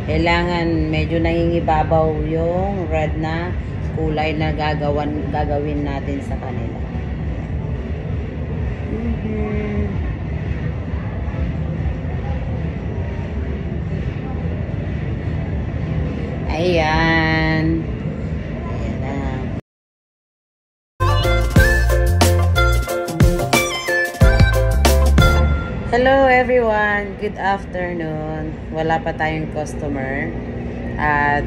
Kailangan medyo nangingibabaw yung red na kulay na gagawin natin sa kanila. Ayan. Ayan na. Hello everyone. Good afternoon. Wala pa tayong customer. At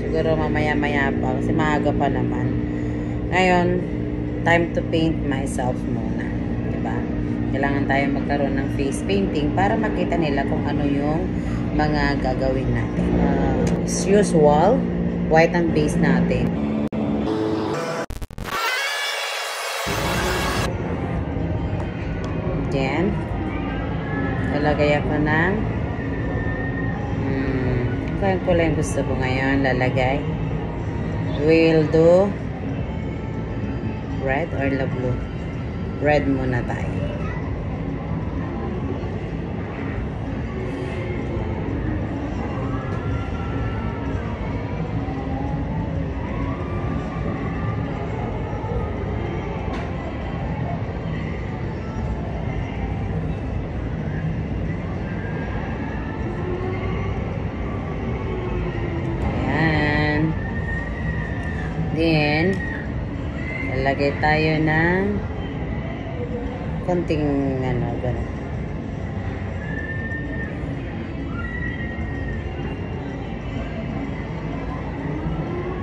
siguro mamaya-maya pa kasi maaga pa naman. Ngayon, time to paint myself muna. Diba? Kailangan tayo magkaroon ng face painting para makita nila kung ano yung mga gagawin natin. As usual, white ang base natin. Then, lalagay ako ng kung kulay yung gusto ko ngayon lalagay. We'll do red or the blue. Red muna tayo. Then, lalagay tayo ng konting gano'n.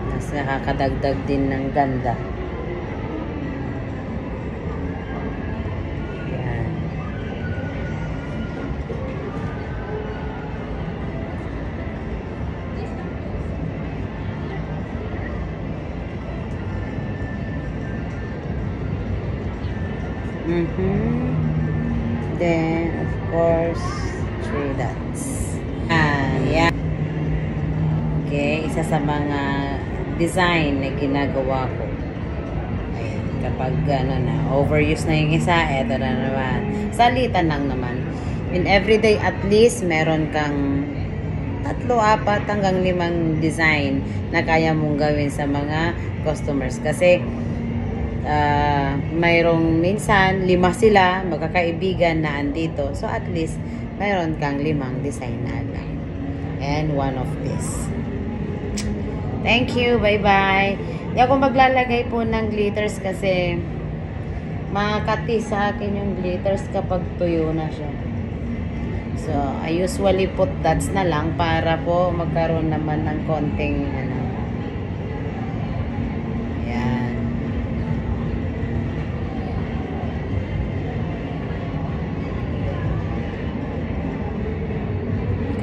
Mas nakakadagdag din ng ganda. Yan. Then, of course, 3 dots. Yeah. Okay, isa sa mga design na ginagawa ko. Ayan, kapag overuse na yung isa, eto na naman. Salitan lang naman. In everyday, at least, meron kang 3, 4, hanggang 5 design na kaya mong gawin sa mga customers. Kasi, mayroong minsan 5 sila magkakaibigan na andito, so at least mayroon kang 5 design na lang and one of this. Thank you, bye bye. Di ako maglalagay po ng glitters kasi makakati sa akin yung glitters kapag tuyo na siya, so I usually put dots na lang para po magkaroon naman ng konting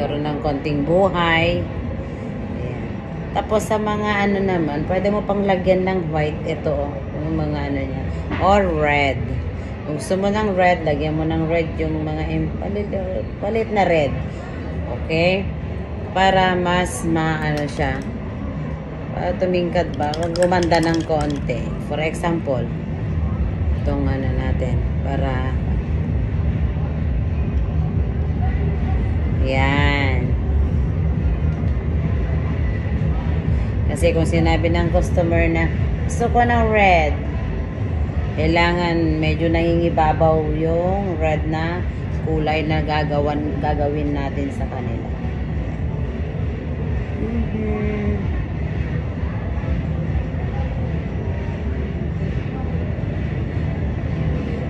karoon ng konting buhay. Ayan. Tapos sa mga naman, pwede mo pang lagyan ng white ito, yung mga niya, or red. Kung gusto mo ng red, lagyan mo ng red yung mga palit na red. Okay? Para mas siya. Para tumingkad ba? Gumanda ng konti. For example, itong natin, para yan. Kasi kung sinabi ng customer na gusto ko ng red, kailangan medyo nangingibabaw yung red na kulay na gagawin natin sa kanila.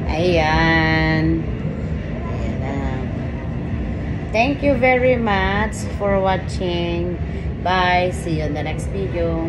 Ayan. Thank you very much for watching. Bye. See you in the next video.